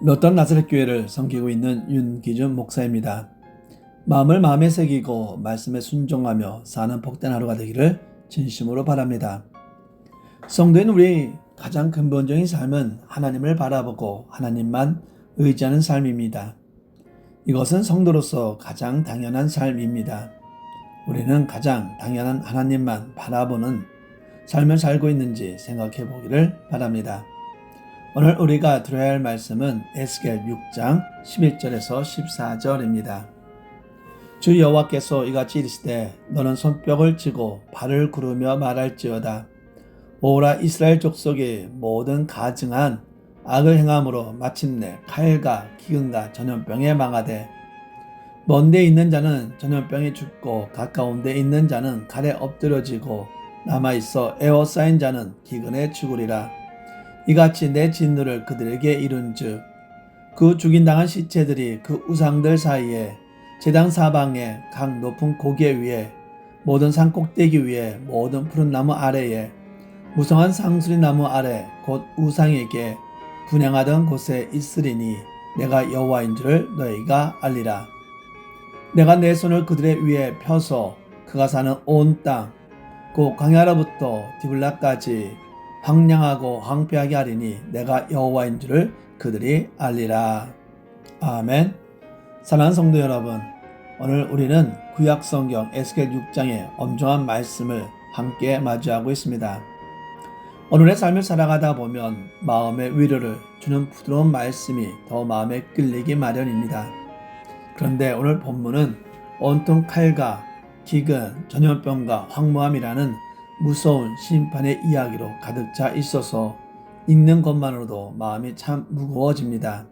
로떤 나사렛 교회를 섬기고 있는 윤기준 목사입니다. 마음을 마음에 새기고 말씀에 순종하며 사는 복된 하루가 되기를 진심으로 바랍니다. 성도인 우리 가장 근본적인 삶은 하나님을 바라보고 하나님만 의지하는 삶입니다. 이것은 성도로서 가장 당연한 삶입니다. 우리는 가장 당연한 하나님만 바라보는 삶을 살고 있는지 생각해 보기를 바랍니다. 오늘 우리가 들어야 할 말씀은 에스겔 6장 11절에서 14절입니다. 주 여호와께서 이같이 이르시되 너는 손뼉을 치고 발을 구르며 말할지어다. 오라 이스라엘 족속이 모든 가증한 악을 행함으로 마침내 칼과 기근과 전염병에 망하되 먼 데 있는 자는 전염병에 죽고 가까운 데 있는 자는 칼에 엎드려지고 남아있어 에워싸인 자는 기근에 죽으리라. 이같이 내 진노를 그들에게 이룬즉 그 죽인당한 시체들이 그 우상들 사이에 제단 사방에 각 높은 고개 위에 모든 산 꼭대기 위에 모든 푸른 나무 아래에 무성한 상수리 나무 아래 곧 우상에게 분향하던 곳에 있으리니 내가 여호와인 줄을 너희가 알리라. 내가 내 손을 그들의 위에 펴서 그가 사는 온 땅 곧 광야로부터 디블라까지 황량하고 황폐하게 하리니 내가 여호와인 줄을 그들이 알리라. 아멘. 사랑하는 성도 여러분, 오늘 우리는 구약 성경 에스겔 6장의 엄중한 말씀을 함께 마주하고 있습니다. 오늘의 삶을 살아가다 보면 마음의 위로를 주는 부드러운 말씀이 더 마음에 끌리기 마련입니다. 그런데 오늘 본문은 온통 칼과 기근, 전염병과 황무함이라는 무서운 심판의 이야기로 가득 차 있어서 읽는 것만으로도 마음이 참 무거워집니다.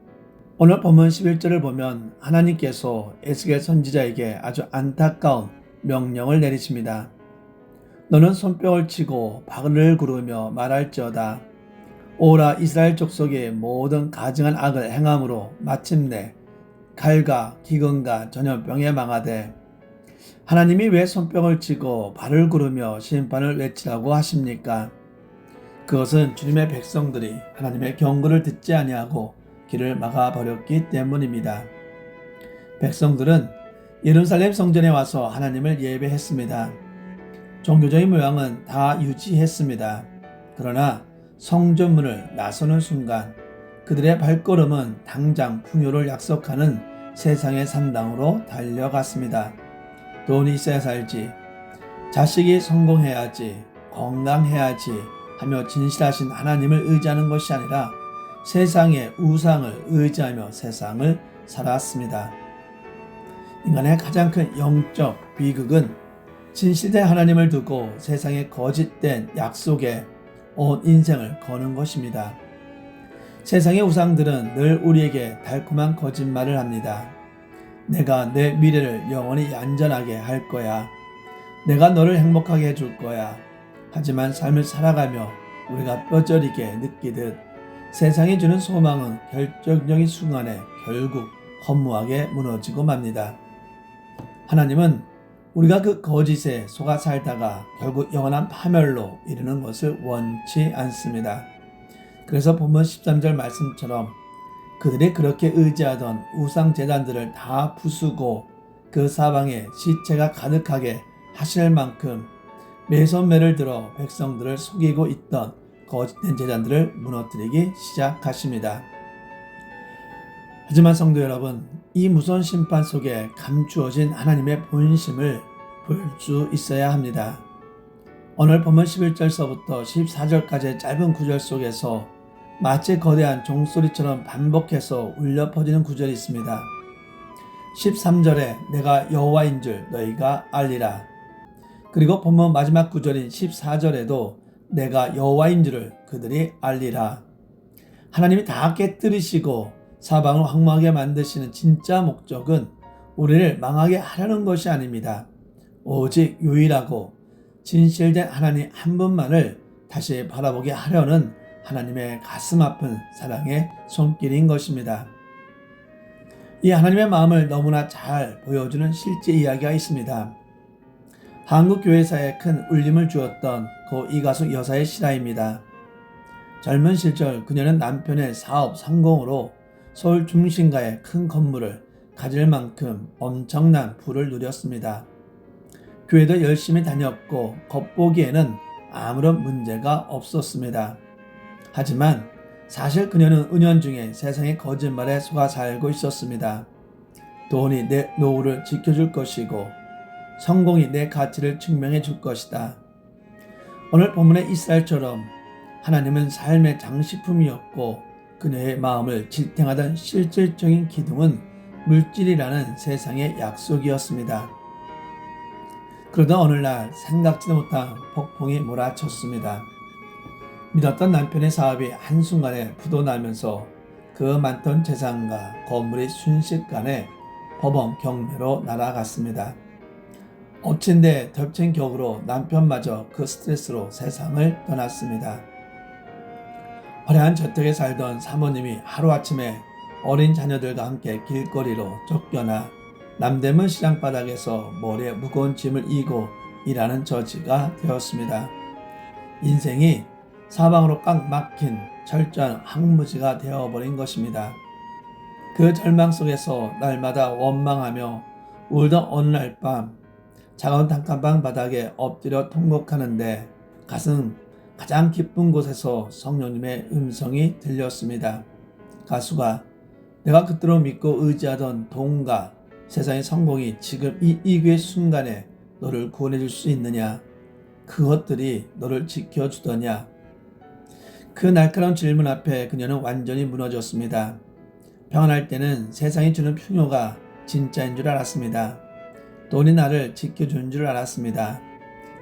오늘 본문 11절을 보면 하나님께서 에스겔 선지자에게 아주 안타까운 명령을 내리십니다. 너는 손뼉을 치고 발을 구르며 말할지어다. 오라 이스라엘 족속의 모든 가증한 악을 행함으로 마침내 칼과 기근과 전염병에 망하되 하나님이 왜 손뼉을 치고 발을 구르며 심판을 외치라고 하십니까? 그것은 주님의 백성들이 하나님의 경고를 듣지 아니하고 길을 막아버렸기 때문입니다. 백성들은 예루살렘 성전에 와서 하나님을 예배했습니다. 종교적인 모양은 다 유지했습니다. 그러나 성전문을 나서는 순간 그들의 발걸음은 당장 풍요를 약속하는 세상의 산당으로 달려갔습니다. 돈이 있어야 살지, 자식이 성공해야지, 건강해야지 하며 진실하신 하나님을 의지하는 것이 아니라 세상의 우상을 의지하며 세상을 살았습니다. 인간의 가장 큰 영적 비극은 진실된 하나님을 두고 세상의 거짓된 약속에 온 인생을 거는 것입니다. 세상의 우상들은 늘 우리에게 달콤한 거짓말을 합니다. 내가 내 미래를 영원히 얌전하게 할 거야. 내가 너를 행복하게 해줄 거야. 하지만 삶을 살아가며 우리가 뼈저리게 느끼듯 세상이 주는 소망은 결정적인 순간에 결국 허무하게 무너지고 맙니다. 하나님은 우리가 그 거짓에 속아 살다가 결국 영원한 파멸로 이르는 것을 원치 않습니다. 그래서 본문 13절 말씀처럼 그들이 그렇게 의지하던 우상 제단들을 다 부수고 그 사방에 시체가 가득하게 하실 만큼 매손매를 들어 백성들을 속이고 있던 거짓된 제단들을 무너뜨리기 시작하십니다. 하지만 성도 여러분, 이 무서운 심판 속에 감추어진 하나님의 본심을 볼 수 있어야 합니다. 오늘 본문 11절서부터 14절까지의 짧은 구절 속에서 마치 거대한 종소리처럼 반복해서 울려 퍼지는 구절이 있습니다. 13절에 내가 여호와인 줄 너희가 알리라. 그리고 본문 마지막 구절인 14절에도 내가 여호와인 줄을 그들이 알리라. 하나님이 다 깨뜨리시고 사방을 황무하게 만드시는 진짜 목적은 우리를 망하게 하려는 것이 아닙니다. 오직 유일하고 진실된 하나님 한 분만을 다시 바라보게 하려는 하나님의 가슴 아픈 사랑의 손길인 것입니다. 이 하나님의 마음을 너무나 잘 보여주는 실제 이야기가 있습니다. 한국 교회사에 큰 울림을 주었던 고 이가숙 여사의 실화입니다. 젊은 시절 그녀는 남편의 사업 성공으로 서울 중심가의 큰 건물을 가질 만큼 엄청난 부를 누렸습니다. 교회도 열심히 다녔고 겉보기에는 아무런 문제가 없었습니다. 하지만 사실 그녀는 은연중에 세상의 거짓말에 속아 살고 있었습니다. 돈이 내 노후를 지켜줄 것이고 성공이 내 가치를 증명해 줄 것이다. 오늘 본문의 이스라엘처럼 하나님은 삶의 장식품이었고 그녀의 마음을 지탱하던 실질적인 기둥은 물질이라는 세상의 약속이었습니다. 그러다 어느 날 생각지도 못한 폭풍이 몰아쳤습니다. 믿었던 남편의 사업이 한순간에 부도나면서 그 많던 재산과 건물이 순식간에 법원 경매로 날아갔습니다. 엎친 데 덮친 격으로 남편마저 그 스트레스로 세상을 떠났습니다. 화려한 저택에 살던 사모님이 하루아침에 어린 자녀들과 함께 길거리로 쫓겨나 남대문 시장 바닥에서 머리에 무거운 짐을 이고 일하는 처지가 되었습니다. 인생이 사방으로 꽉 막힌 철저한 황무지가 되어버린 것입니다. 그 절망 속에서 날마다 원망하며 울던 어느 날 밤 차가운 단칸방 바닥에 엎드려 통곡하는데 가장 깊은 곳에서 성령님의 음성이 들렸습니다. 가수가 내가 그토록 믿고 의지하던 돈과 세상의 성공이 지금 이 위기의 순간에 너를 구원해 줄 수 있느냐? 그것들이 너를 지켜주더냐? 그 날카로운 질문 앞에 그녀는 완전히 무너졌습니다. 평안할 때는 세상이 주는 풍요가 진짜인 줄 알았습니다. 돈이 나를 지켜주는 줄 알았습니다.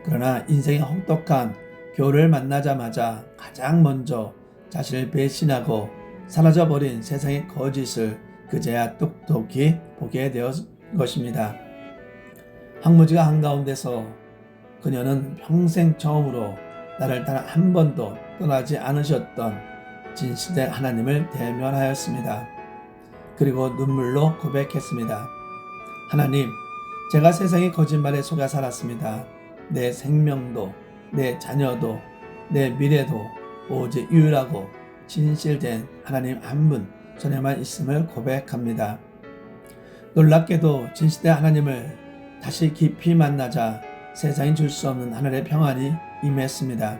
그러나 인생의 혹독한 겨울을 만나자마자 가장 먼저 자신을 배신하고 사라져버린 세상의 거짓을 그제야 똑똑히 보게 되었 것입니다. 황무지가 한가운데서 그녀는 평생 처음으로 나를 단 한 번도 떠나지 않으셨던 진실된 하나님을 대면하였습니다. 그리고 눈물로 고백했습니다. 하나님, 제가 세상의 거짓말에 속아 살았습니다. 내 생명도, 내 자녀도, 내 미래도 오직 유일하고 진실된 하나님 한 분 전에만 있음을 고백합니다. 놀랍게도 진실된 하나님을 다시 깊이 만나자 세상이 줄 수 없는 하늘의 평안이 임했습니다.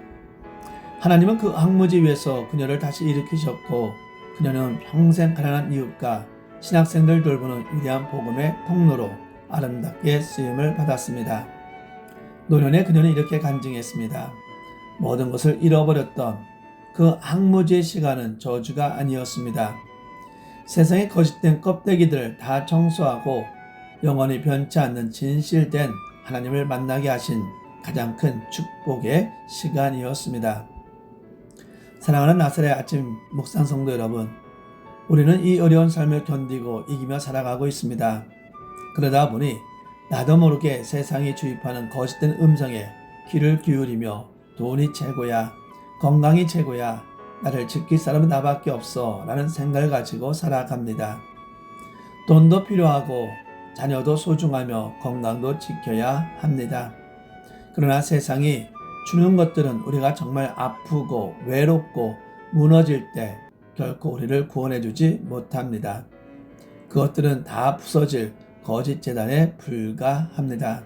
하나님은 그 황무지 위에서 그녀를 다시 일으키셨고 그녀는 평생 가난한 이웃과 신학생들 돌보는 위대한 복음의 통로로 아름답게 쓰임을 받았습니다. 노년에 그녀는 이렇게 간증했습니다. 모든 것을 잃어버렸던 그 황무지의 시간은 저주가 아니었습니다. 세상의 거짓된 껍데기들을 다 청소하고 영원히 변치 않는 진실된 하나님을 만나게 하신 가장 큰 축복의 시간이었습니다. 사랑하는 나사렛 아침 묵상 성도 여러분, 우리는 이 어려운 삶을 견디고 이기며 살아가고 있습니다. 그러다 보니 나도 모르게 세상이 주입하는 거짓된 음성에 귀를 기울이며 돈이 최고야, 건강이 최고야, 나를 지킬 사람은 나밖에 없어 라는 생각을 가지고 살아갑니다. 돈도 필요하고 자녀도 소중하며 건강도 지켜야 합니다. 그러나 세상이 주는 것들은 우리가 정말 아프고 외롭고 무너질 때 결코 우리를 구원해 주지 못합니다. 그것들은 다 부서질 거짓 재단에 불과합니다.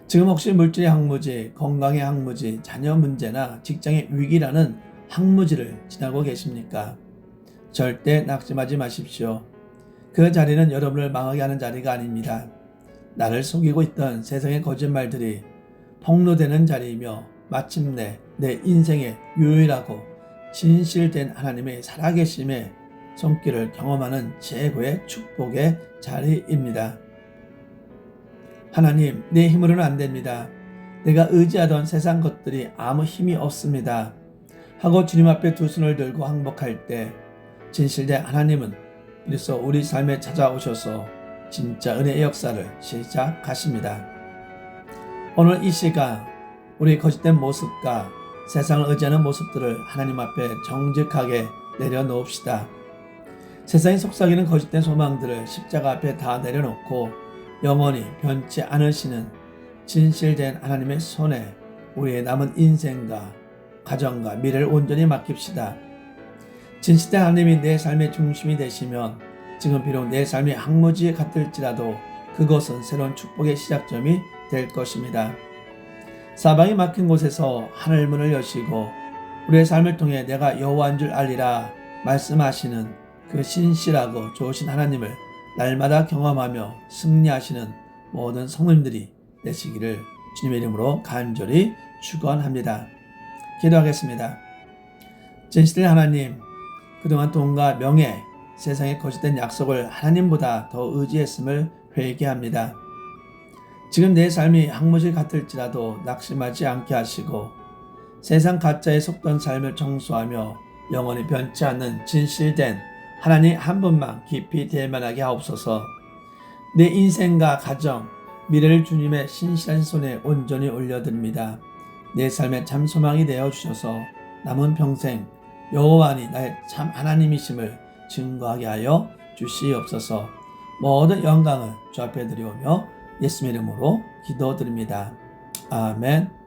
지금 혹시 물질의 황무지, 건강의 황무지, 자녀 문제나 직장의 위기라는 황무지를 지나고 계십니까? 절대 낙심하지 마십시오. 그 자리는 여러분을 망하게 하는 자리가 아닙니다. 나를 속이고 있던 세상의 거짓말들이 폭로되는 자리이며 마침내 내 인생의 유일하고 진실된 하나님의 살아계심의 손길을 경험하는 최고의 축복의 자리입니다. 하나님, 내 힘으로는 안 됩니다. 내가 의지하던 세상 것들이 아무 힘이 없습니다. 하고 주님 앞에 두 손을 들고 항복할 때 진실된 하나님은 그래서 우리 삶에 찾아오셔서 진짜 은혜의 역사를 시작하십니다. 오늘 이 시간 우리 거짓된 모습과 세상을 의지하는 모습들을 하나님 앞에 정직하게 내려놓읍시다. 세상이 속삭이는 거짓된 소망들을 십자가 앞에 다 내려놓고 영원히 변치 않으시는 진실된 하나님의 손에 우리의 남은 인생과 가정과 미래를 온전히 맡깁시다. 진실된 하나님이 내 삶의 중심이 되시면 지금 비록 내 삶이 항무지 같을지라도 그것은 새로운 축복의 시작점이 될 것입니다. 사방이 막힌 곳에서 하늘 문을 여시고 우리의 삶을 통해 내가 여호와인 줄 알리라 말씀하시는 그 신실하고 좋으신 하나님을 날마다 경험하며 승리하시는 모든 성도님들이 되시기를 주님의 이름으로 간절히 축원합니다. 기도하겠습니다. 진실된 하나님, 그동안 돈과 명예, 세상의 거짓된 약속을 하나님보다 더 의지했음을 회개합니다. 지금 내 삶이 항무지 같을지라도 낙심하지 않게 하시고 세상 가짜에 속던 삶을 정수하며 영원히 변치 않는 진실된 하나님 한 분만 깊이 대면하게 하옵소서. 내 인생과 가정, 미래를 주님의 신실한 손에 온전히 올려드립니다. 내 삶의 참 소망이 되어 주셔서 남은 평생 여호와니 나의 참 하나님이심을 증거하게 하여 주시옵소서. 모든 영광을 주 앞에 드리오며 예수님의 이름으로 기도드립니다. 아멘.